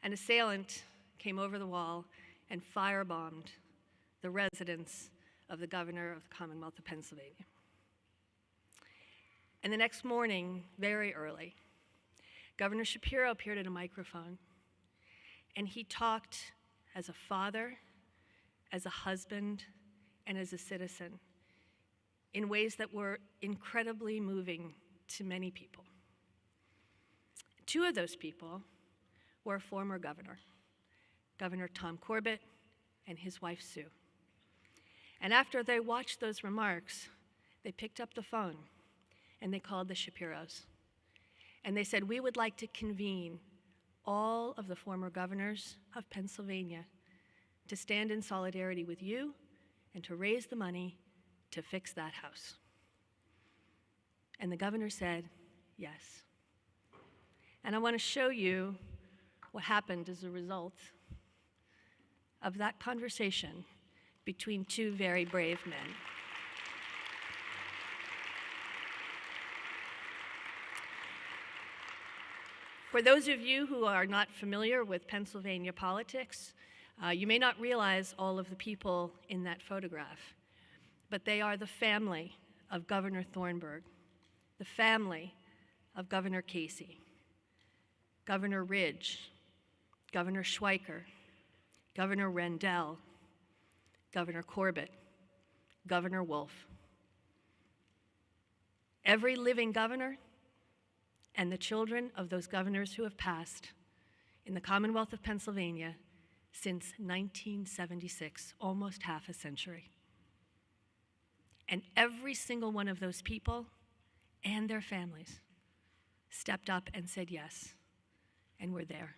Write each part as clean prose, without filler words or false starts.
An assailant came over the wall and firebombed the residence of the governor of the Commonwealth of Pennsylvania. And the next morning, very early, Governor Shapiro appeared at a microphone, and he talked as a father, as a husband, and as a citizen in ways that were incredibly moving to many people. Two of those people were a former governor, Governor Tom Corbett and his wife Sue. And after they watched those remarks, they picked up the phone and they called the Shapiros. And they said, we would like to convene all of the former governors of Pennsylvania to stand in solidarity with you and to raise the money to fix that house. And the governor said, yes. And I want to show you what happened as a result of that conversation between two very brave men. For those of you who are not familiar with Pennsylvania politics, you may not realize all of the people in that photograph, but they are the family of Governor Thornburgh, the family of Governor Casey, Governor Ridge, Governor Schweiker, Governor Rendell, Governor Corbett, Governor Wolf. Every living governor and the children of those governors who have passed in the Commonwealth of Pennsylvania since 1976, almost half a century. And every single one of those people and their families stepped up and said yes, and were there.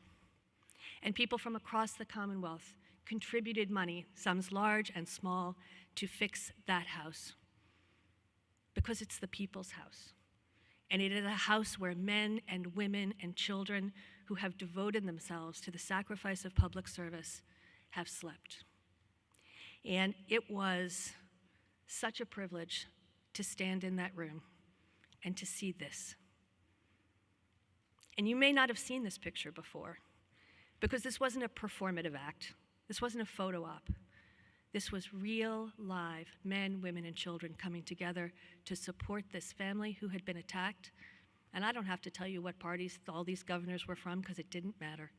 And people from across the Commonwealth contributed money, sums large and small, to fix that house, because it's the people's house. And it is a house where men and women and children who have devoted themselves to the sacrifice of public service have slept. And it was such a privilege to stand in that room and to see this. And you may not have seen this picture before, because this wasn't a performative act. This wasn't a photo op. This was real, live men, women, and children coming together to support this family who had been attacked. And I don't have to tell you what parties all these governors were from, because it didn't matter.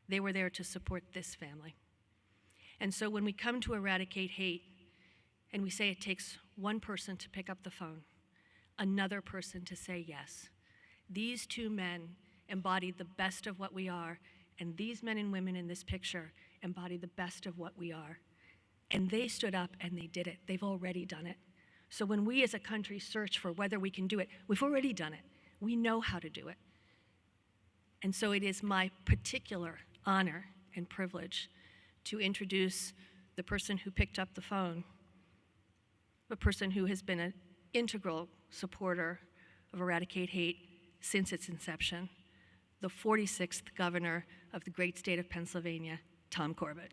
They were there to support this family. And so when we come to Eradicate Hate, and we say it takes one person to pick up the phone, another person to say yes, these two men embodied the best of what we are, and these men and women in this picture embody the best of what we are. And they stood up and they did it. They've already done it. So when we as a country search for whether we can do it, we've already done it. We know how to do it. And so it is my particular honor and privilege to introduce the person who picked up the phone, the person who has been an integral supporter of Eradicate Hate since its inception, the 46th governor of the great state of Pennsylvania, Tom Corbett.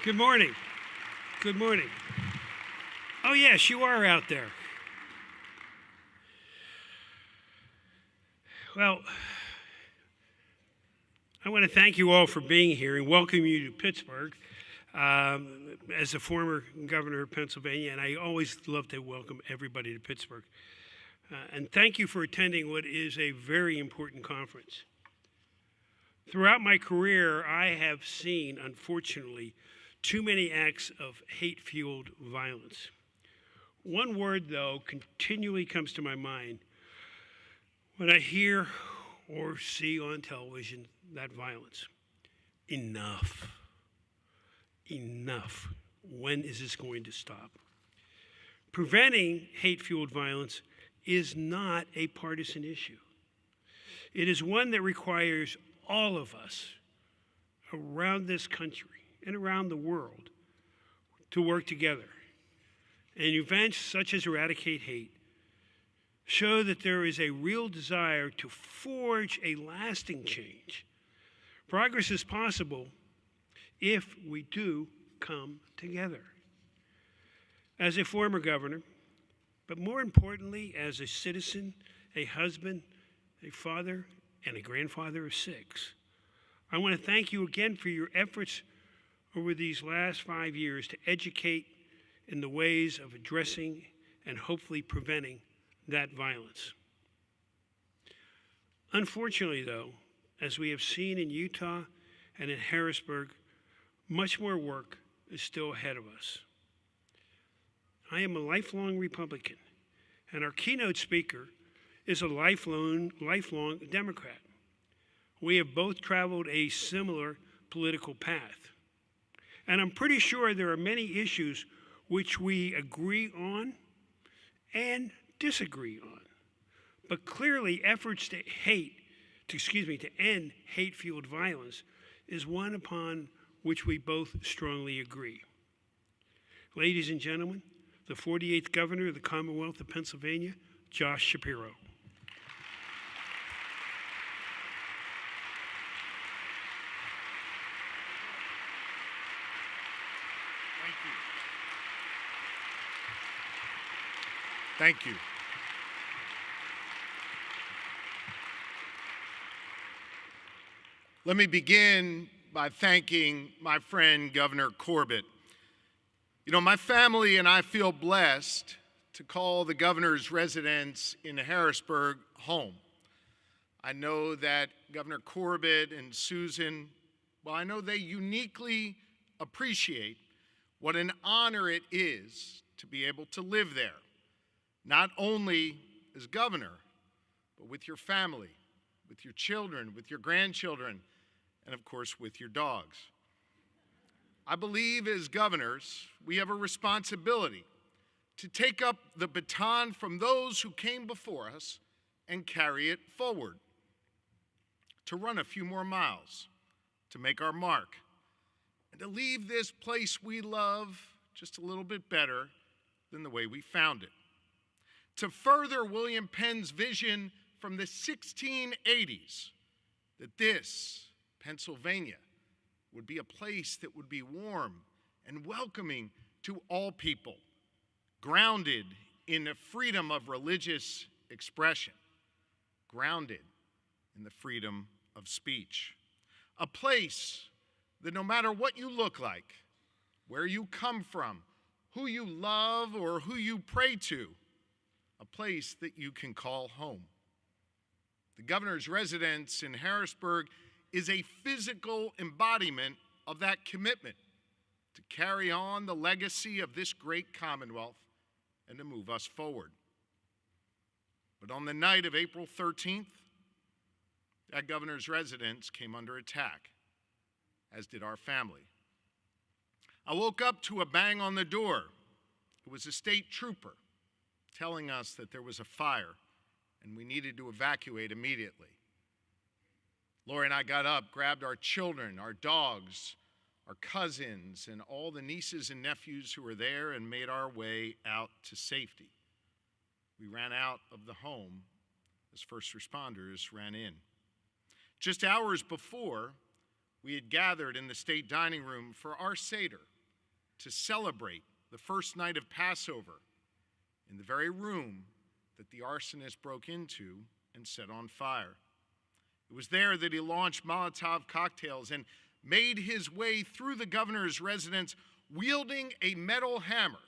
Good morning. Good morning. Oh, yes, you are out there. Well, I want to thank you all for being here and welcome you to Pittsburgh. As a former governor of Pennsylvania, and I always love to welcome everybody to Pittsburgh. And thank you for attending what is a very important conference. Throughout my career, I have seen, unfortunately, too many acts of hate-fueled violence. One word, though, continually comes to my mind when I hear or see on television that violence. Enough. Enough. When is this going to stop? Preventing hate-fueled violence is not a partisan issue. It is one that requires all of us around this country and around the world to work together. And events such as Eradicate Hate show that there is a real desire to forge a lasting change. Progress is possible if we do come together. As a former governor, but more importantly, as a citizen, a husband, a father, and a grandfather of 6, I want to thank you again for your efforts over these last 5 years to educate in the ways of addressing and hopefully preventing that violence. Unfortunately, though, as we have seen in Utah and in Harrisburg, much more work is still ahead of us. I am a lifelong Republican, and our keynote speaker is a lifelong Democrat. We have both traveled a similar political path. And I'm pretty sure there are many issues which we agree on and disagree on. But clearly, efforts to end hate-fueled violence is one upon which we both strongly agree. Ladies and gentlemen, the 48th Governor of the Commonwealth of Pennsylvania, Josh Shapiro. Thank you. Let me begin by thanking my friend, Governor Corbett. You know, my family and I feel blessed to call the governor's residence in Harrisburg home. I know that Governor Corbett and Susan, well, I know they uniquely appreciate what an honor it is to be able to live there. Not only as governor, but with your family, with your children, with your grandchildren, and of course with your dogs. I believe as governors, we have a responsibility to take up the baton from those who came before us and carry it forward, to run a few more miles, to make our mark, and to leave this place we love just a little bit better than the way we found it. To further William Penn's vision from the 1680s that this, Pennsylvania, would be a place that would be warm and welcoming to all people, grounded in the freedom of religious expression, grounded in the freedom of speech. A place that no matter what you look like, where you come from, who you love or who you pray to, a place that you can call home. The governor's residence in Harrisburg is a physical embodiment of that commitment to carry on the legacy of this great Commonwealth and to move us forward. But on the night of April 13th, that governor's residence came under attack, as did our family. I woke up to a bang on the door. It was a state trooper telling us that there was a fire and we needed to evacuate immediately. Lori and I got up, grabbed our children, our dogs, our cousins, and all the nieces and nephews who were there and made our way out to safety. We ran out of the home as first responders ran in. Just hours before, we had gathered in the state dining room for our Seder to celebrate the first night of Passover in the very room that the arsonist broke into and set on fire. It was there that he launched Molotov cocktails and made his way through the governor's residence wielding a metal hammer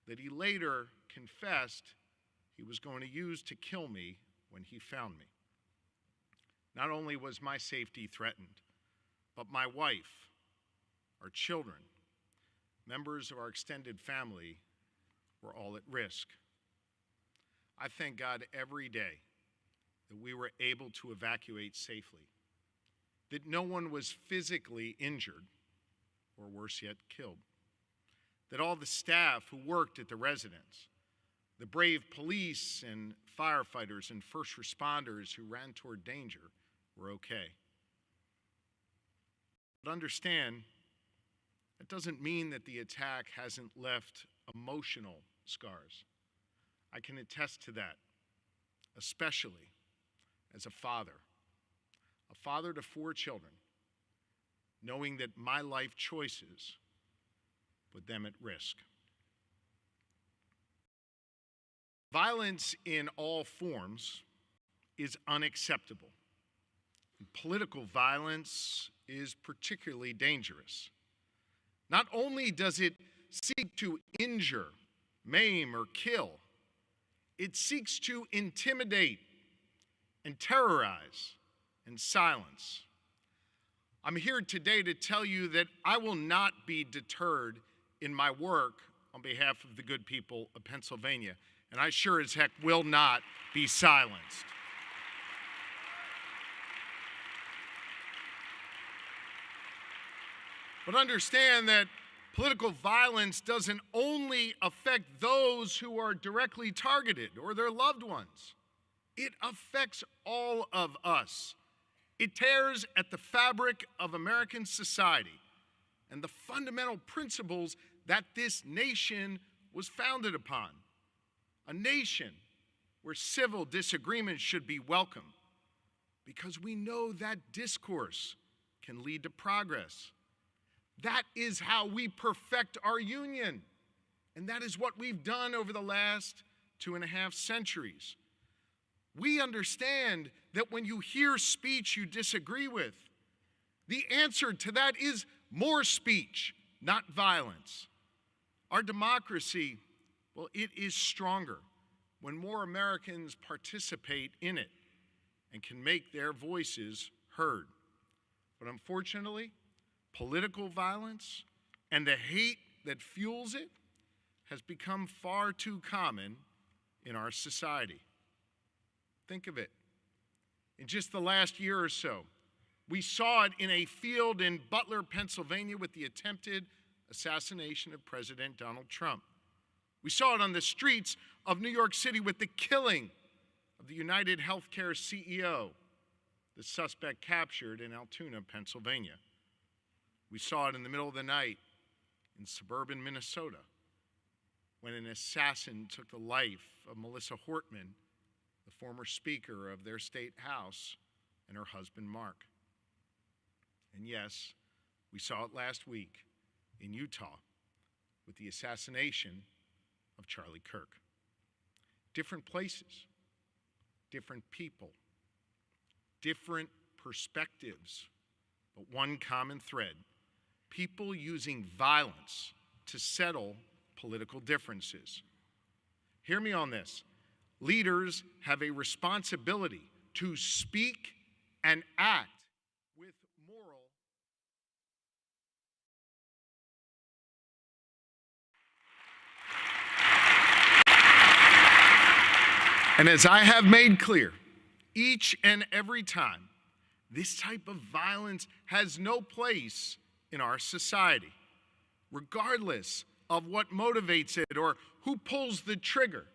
that he later confessed he was going to use to kill me when he found me. Not only was my safety threatened, but my wife, our children, members of our extended family were all at risk. I thank God every day that we were able to evacuate safely, that no one was physically injured, or worse yet, killed, that all the staff who worked at the residence, the brave police and firefighters and first responders who ran toward danger were okay. But understand, that doesn't mean that the attack hasn't left emotional scars. I can attest to that, especially as a father to 4 children, knowing that my life choices put them at risk. Violence in all forms is unacceptable. And political violence is particularly dangerous. Not only does it seek to injure, maim, or kill, it seeks to intimidate and terrorize and silence. I'm here today to tell you that I will not be deterred in my work on behalf of the good people of Pennsylvania, and I sure as heck will not be silenced. But understand that political violence doesn't only affect those who are directly targeted or their loved ones. It affects all of us. It tears at the fabric of American society and the fundamental principles that this nation was founded upon. A nation where civil disagreement should be welcome, because we know that discourse can lead to progress. That is how we perfect our union. And that is what we've done over the last 2.5 centuries. We understand that when you hear speech you disagree with, the answer to that is more speech, not violence. Our democracy, well, it is stronger when more Americans participate in it and can make their voices heard. But unfortunately, political violence and the hate that fuels it has become far too common in our society. Think of it. In just the last year or so, we saw it in a field in Butler, Pennsylvania, with the attempted assassination of President Donald Trump. We saw it on the streets of New York City with the killing of the United Healthcare CEO, the suspect captured in Altoona, Pennsylvania. We saw it in the middle of the night in suburban Minnesota when an assassin took the life of Melissa Hortman, the former Speaker of their state house, and her husband, Mark. And yes, we saw it last week in Utah with the assassination of Charlie Kirk. Different places, different people, different perspectives, but one common thread: people using violence to settle political differences. Hear me on this. Leaders have a responsibility to speak and act with moral. And as I have made clear, each and every time, this type of violence has no place in our society, regardless of what motivates it or who pulls the trigger,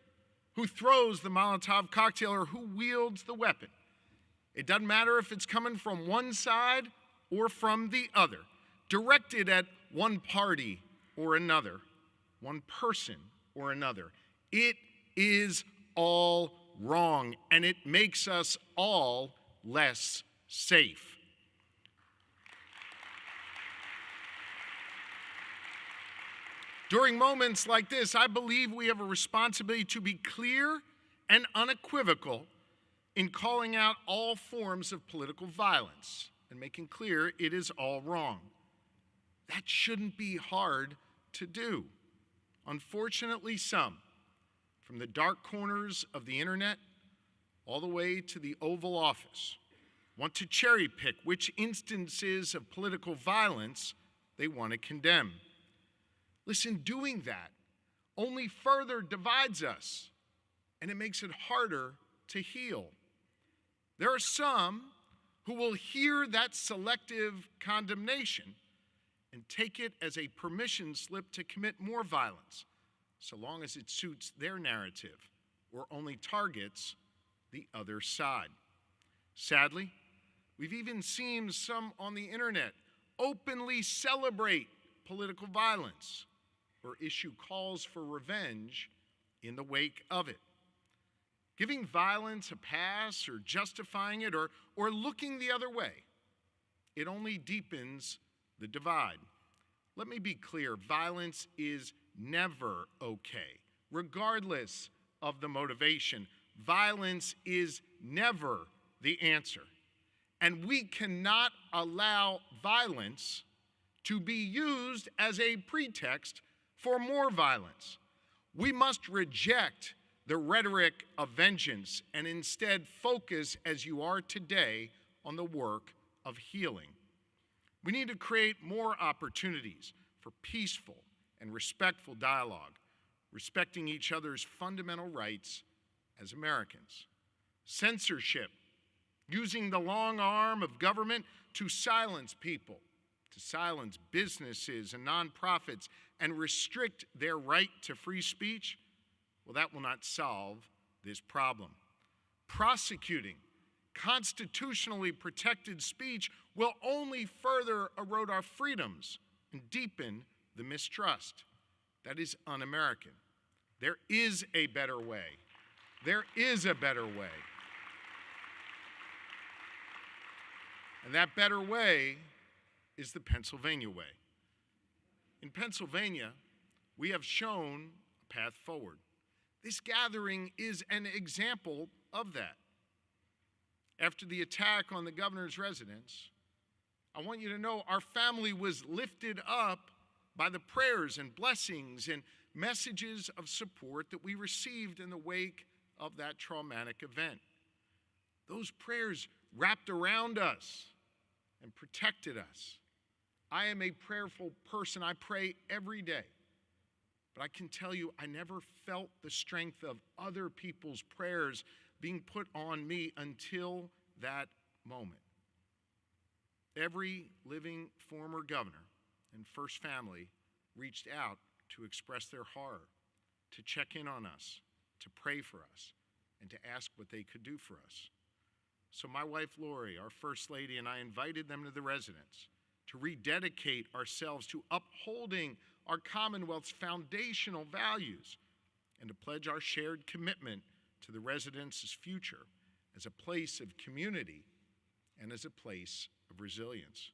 who throws the Molotov cocktail, or who wields the weapon. It doesn't matter if it's coming from one side or from the other, directed at one party or another, one person or another. It is all wrong, and it makes us all less safe. During moments like this, I believe we have a responsibility to be clear and unequivocal in calling out all forms of political violence and making clear it is all wrong. That shouldn't be hard to do. Unfortunately, some, from the dark corners of the internet all the way to the Oval Office, want to cherry pick which instances of political violence they want to condemn. Listen, doing that only further divides us, and it makes it harder to heal. There are some who will hear that selective condemnation and take it as a permission slip to commit more violence, so long as it suits their narrative or only targets the other side. Sadly, we've even seen some on the internet openly celebrate political violence or issue calls for revenge in the wake of it. Giving violence a pass or justifying it or looking the other way, it only deepens the divide. Let me be clear, violence is never okay, regardless of the motivation. Violence is never the answer. And we cannot allow violence to be used as a pretext for more violence. We must reject the rhetoric of vengeance and instead focus, as you are today, on the work of healing. We need to create more opportunities for peaceful and respectful dialogue, respecting each other's fundamental rights as Americans. Censorship, using the long arm of government to silence people, to silence businesses and nonprofits and restrict their right to free speech, well, that will not solve this problem. Prosecuting constitutionally protected speech will only further erode our freedoms and deepen the mistrust. That is un-American. There is a better way. There is a better way. And that better way is the Pennsylvania way. In Pennsylvania, we have shown a path forward. This gathering is an example of that. After the attack on the governor's residence, I want you to know our family was lifted up by the prayers and blessings and messages of support that we received in the wake of that traumatic event. Those prayers wrapped around us and protected us. I am a prayerful person. I pray every day. But I can tell you, I never felt the strength of other people's prayers being put on me until that moment. Every living former governor and first family reached out to express their horror, to check in on us, to pray for us, and to ask what they could do for us. So my wife, Lori, our First Lady, and I invited them to the residence to rededicate ourselves to upholding our Commonwealth's foundational values and to pledge our shared commitment to the residence's future as a place of community and as a place of resilience.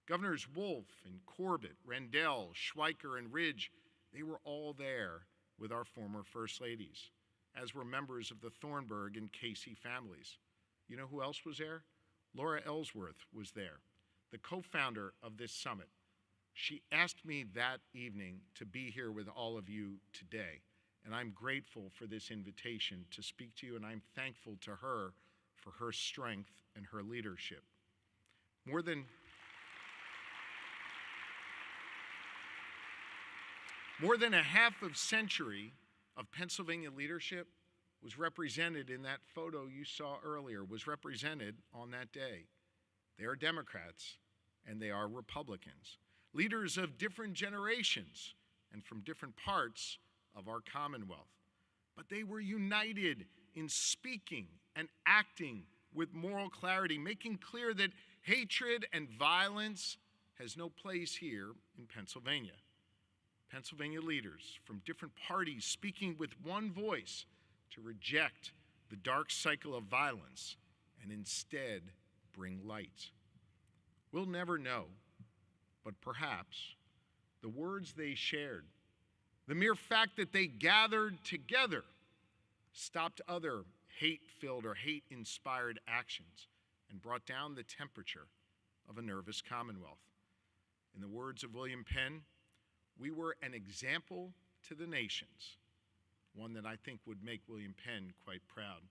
Governors Wolf and Corbett, Rendell, Schweiker, and Ridge, they were all there with our former First Ladies, as were members of the Thornburg and Casey families. You know who else was there? Laura Ellsworth was there, the co-founder of this summit. She asked me that evening to be here with all of you today, and I'm grateful for this invitation to speak to you, and I'm thankful to her for her strength and her leadership. More than a half of century of Pennsylvania leadership was represented in that photo you saw earlier, was represented on that day. They are Democrats and they are Republicans, leaders of different generations and from different parts of our Commonwealth. But they were united in speaking and acting with moral clarity, making clear that hatred and violence has no place here in Pennsylvania. Pennsylvania leaders from different parties speaking with one voice to reject the dark cycle of violence and instead bring light. We'll never know, but perhaps the words they shared, the mere fact that they gathered together, stopped other hate-filled or hate-inspired actions and brought down the temperature of a nervous Commonwealth. In the words of William Penn, we were an example to the nations, one that I think would make William Penn quite proud.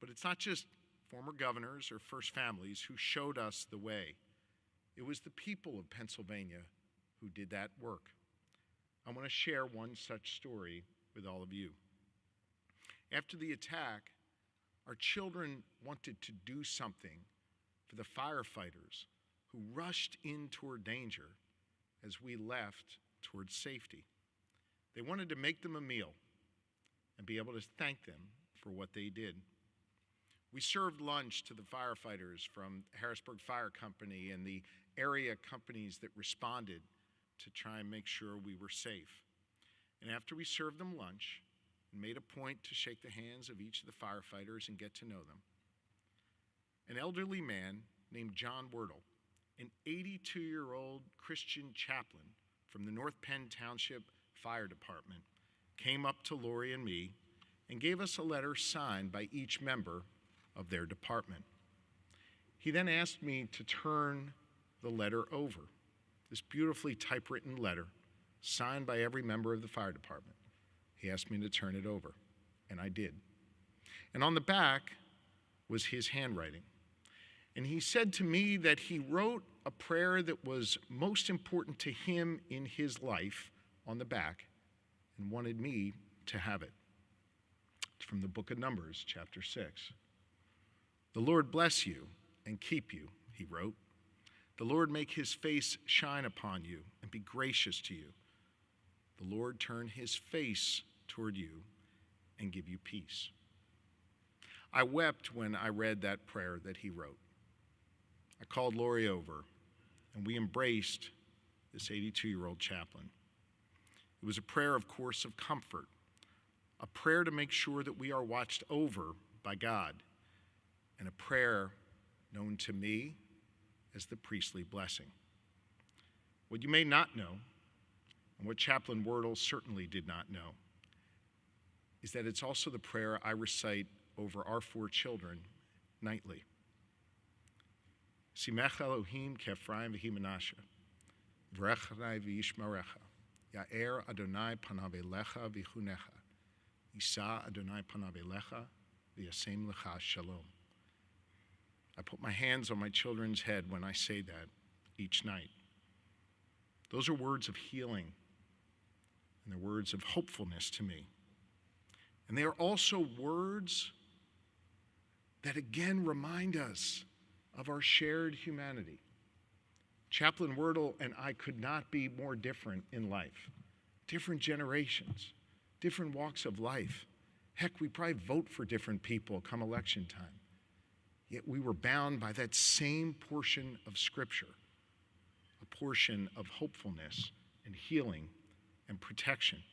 But it's not just former governors or first families who showed us the way. It was the people of Pennsylvania who did that work. I want to share one such story with all of you. After the attack, our children wanted to do something for the firefighters who rushed in toward danger as we left towards safety. They wanted to make them a meal and be able to thank them for what they did. We served lunch to the firefighters from Harrisburg Fire Company and the area companies that responded to try and make sure we were safe. And after we served them lunch and made a point to shake the hands of each of the firefighters and get to know them, an elderly man named John Wordle an 82-year-old Christian chaplain from the North Penn Township Fire Department came up to Lori and me and gave us a letter signed by each member of their department. He then asked me to turn the letter over, this beautifully typewritten letter signed by every member of the fire department. He asked me to turn it over, and I did. And on the back was his handwriting. And he said to me that he wrote a prayer that was most important to him in his life on the back and wanted me to have it. It's from the book of Numbers, chapter 6. "The Lord bless you and keep you," he wrote. "The Lord make his face shine upon you and be gracious to you. The Lord turn his face toward you and give you peace." I wept when I read that prayer that he wrote. I called Lori over, and we embraced this 82-year-old chaplain. It was a prayer, of course, of comfort, a prayer to make sure that we are watched over by God, and a prayer known to me as the priestly blessing. What you may not know, and what Chaplain Wordle certainly did not know, is that it's also the prayer I recite over our 4 children nightly. Simech Elohim k'Ephraim v'hi Menashe, v'rech Adonai v'yishmerecha, Ya'er Adonai panav elecha v'chunecha, Yisa Adonai panav elecha v'yasem lecha shalom. I put my hands on my children's head when I say that each night. Those are words of healing, and they're words of hopefulness to me. And they are also words that again remind us of our shared humanity. Chaplain Wordle and I could not be more different in life. Different generations, different walks of life. Heck, we probably vote for different people come election time. Yet we were bound by that same portion of Scripture, a portion of hopefulness and healing and protection.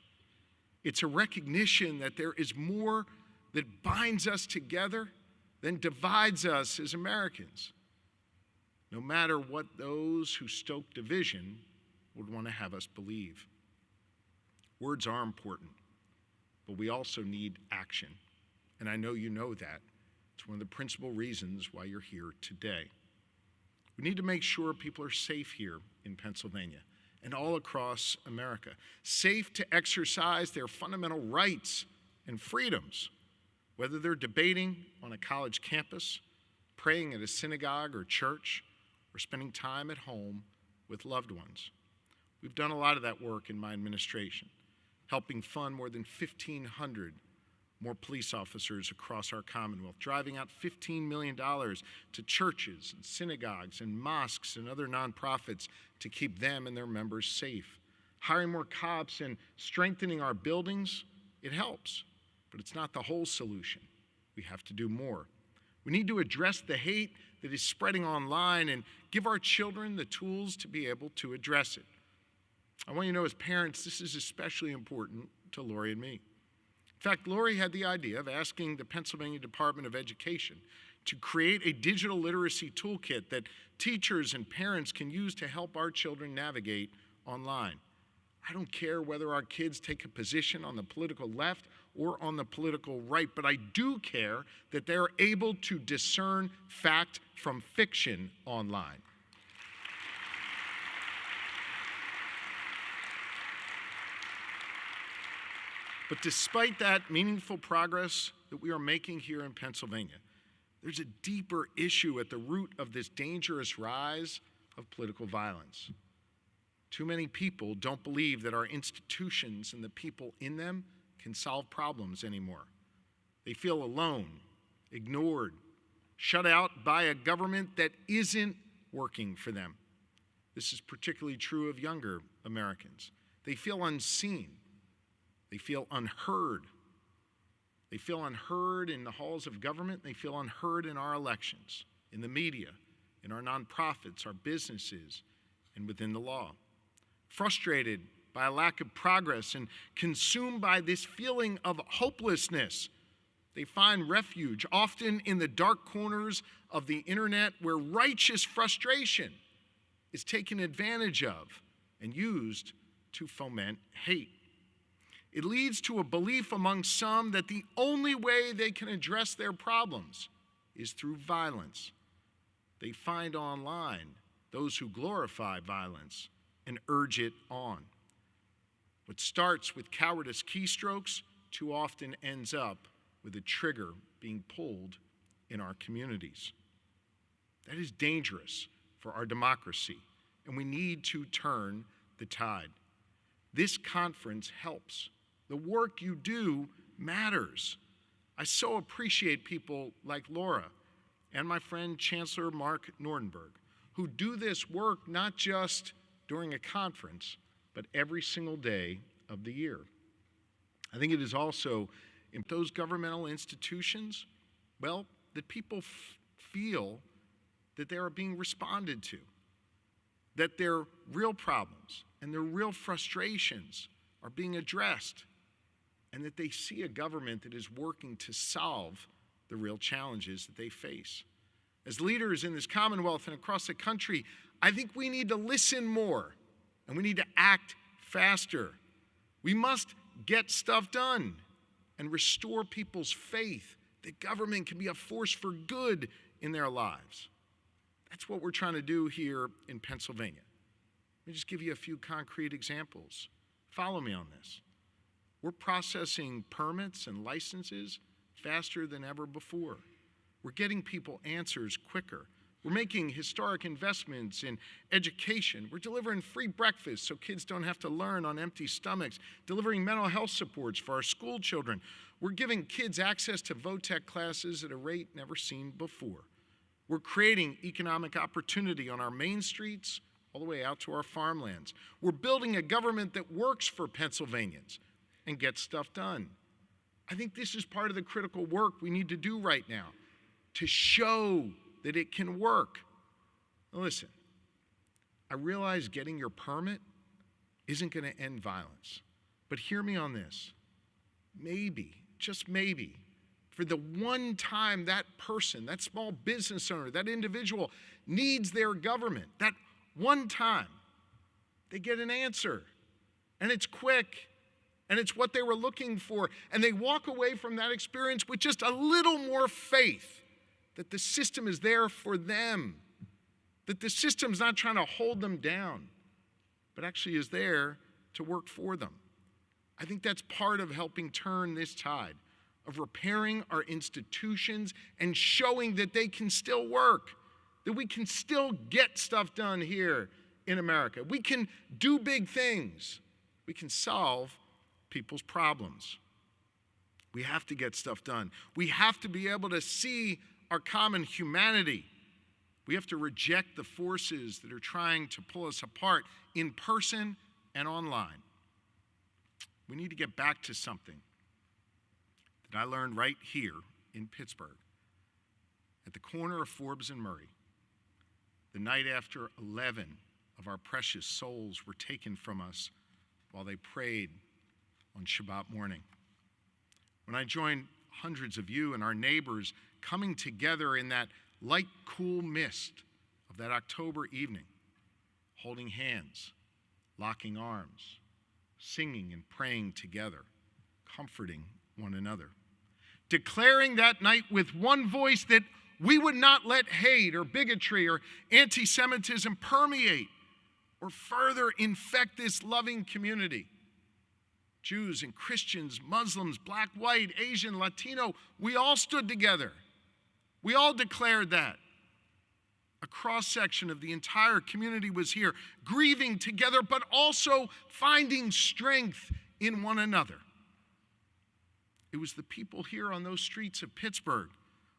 It's a recognition that there is more that binds us together than divides us as Americans, no matter what those who stoke division would want to have us believe. Words are important, but we also need action, and I know you know that. It's one of the principal reasons why you're here today. We need to make sure people are safe here in Pennsylvania and all across America, safe to exercise their fundamental rights and freedoms, whether they're debating on a college campus, praying at a synagogue or church, or spending time at home with loved ones. We've done a lot of that work in my administration, helping fund more than 1,500 more police officers across our Commonwealth, driving out $15 million to churches and synagogues and mosques and other nonprofits to keep them and their members safe. Hiring more cops and strengthening our buildings, it helps, but it's not the whole solution. We have to do more. We need to address the hate that is spreading online and give our children the tools to be able to address it. I want you to know as parents, this is especially important to Lori and me. In fact, Lori had the idea of asking the Pennsylvania Department of Education to create a digital literacy toolkit that teachers and parents can use to help our children navigate online. I don't care whether our kids take a position on the political left or on the political right, but I do care that they're able to discern fact from fiction online. But despite that meaningful progress that we are making here in Pennsylvania, there's a deeper issue at the root of this dangerous rise of political violence. Too many people don't believe that our institutions and the people in them can solve problems anymore. They feel alone, ignored, shut out by a government that isn't working for them. This is particularly true of younger Americans. They feel unseen. They feel unheard. They feel unheard in the halls of government. They feel unheard in our elections, in the media, in our nonprofits, our businesses, and within the law. Frustrated by a lack of progress and consumed by this feeling of hopelessness, they find refuge, often in the dark corners of the internet, where righteous frustration is taken advantage of and used to foment hate. It leads to a belief among some that the only way they can address their problems is through violence. They find online those who glorify violence and urge it on. What starts with cowardice keystrokes too often ends up with a trigger being pulled in our communities. That is dangerous for our democracy, and we need to turn the tide. This conference helps. The work you do matters. I so appreciate people like Laura and my friend Chancellor Mark Nordenberg, who do this work not just during a conference, but every single day of the year. I think it is also in those governmental institutions, well, that people feel that they are being responded to, that their real problems and their real frustrations are being addressed, and that they see a government that is working to solve the real challenges that they face. As leaders in this Commonwealth and across the country, I think we need to listen more, and we need to act faster. We must get stuff done and restore people's faith that government can be a force for good in their lives. That's what we're trying to do here in Pennsylvania. Let me just give you a few concrete examples. Follow me on this. We're processing permits and licenses faster than ever before. We're getting people answers quicker. We're making historic investments in education. We're delivering free breakfast so kids don't have to learn on empty stomachs, delivering mental health supports for our school children. We're giving kids access to VOTEC classes at a rate never seen before. We're creating economic opportunity on our main streets all the way out to our farmlands. We're building a government that works for Pennsylvanians and gets stuff done. I think this is part of the critical work we need to do right now to show that it can work. Now listen, I realize getting your permit isn't going to end violence, but hear me on this. Maybe, just maybe, for the one time that person, that small business owner, that individual needs their government, that one time, they get an answer, and it's quick, and it's what they were looking for, and they walk away from that experience with just a little more faith that the system is there for them, that the system's not trying to hold them down, but actually is there to work for them. I think that's part of helping turn this tide, of repairing our institutions and showing that they can still work, that we can still get stuff done here in America. We can do big things. We can solve people's problems. We have to get stuff done. We have to be able to see our common humanity. We have to reject the forces that are trying to pull us apart in person and online. We need to get back to something that I learned right here in Pittsburgh, at the corner of Forbes and Murray, the night after 11 of our precious souls were taken from us while they prayed on Shabbat morning. When I joined hundreds of you and our neighbors coming together in that light, cool mist of that October evening, holding hands, locking arms, singing and praying together, comforting one another, declaring that night with one voice that we would not let hate or bigotry or anti-Semitism permeate or further infect this loving community. Jews and Christians, Muslims, black, white, Asian, Latino, we all stood together. We all declared that. A cross-section of the entire community was here, grieving together, but also finding strength in one another. It was the people here on those streets of Pittsburgh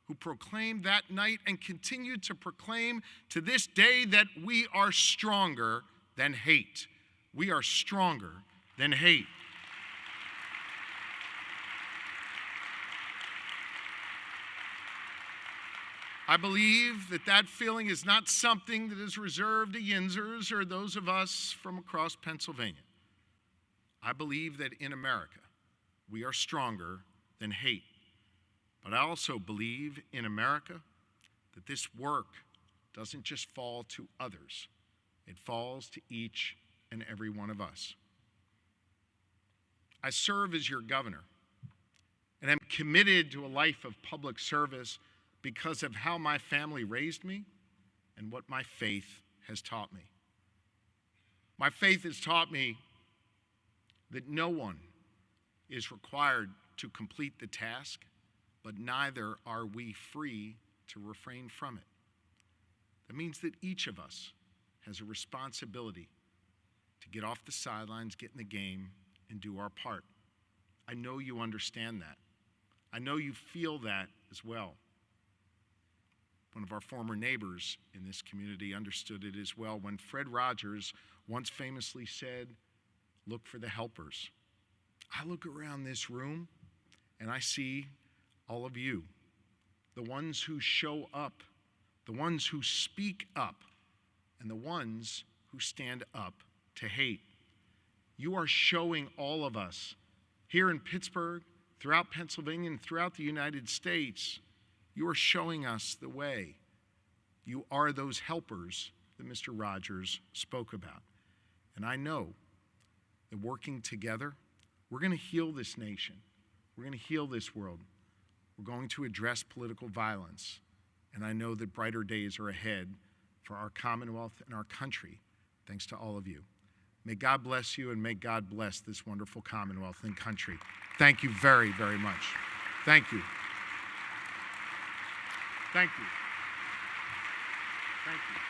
who proclaimed that night and continue to proclaim to this day that we are stronger than hate. We are stronger than hate. I believe that that feeling is not something that is reserved to Yinzers or those of us from across Pennsylvania. I believe that in America, we are stronger than hate. But I also believe in America that this work doesn't just fall to others. It falls to each and every one of us. I serve as your governor, and I'm committed to a life of public service because of how my family raised me and what my faith has taught me. My faith has taught me that no one is required to complete the task, but neither are we free to refrain from it. That means that each of us has a responsibility to get off the sidelines, get in the game, and do our part. I know you understand that. I know you feel that as well. One of our former neighbors in this community understood it as well when Fred Rogers once famously said, "Look for the helpers." I look around this room and I see all of you, the ones who show up, the ones who speak up, and the ones who stand up to hate. You are showing all of us here in Pittsburgh, throughout Pennsylvania, and throughout the United States, you are showing us the way. You are those helpers that Mr. Rogers spoke about. And I know that working together, we're going to heal this nation. We're going to heal this world. We're going to address political violence. And I know that brighter days are ahead for our Commonwealth and our country, thanks to all of you. May God bless you, and may God bless this wonderful Commonwealth and country. Thank you very, very much. Thank you. Thank you. Thank you.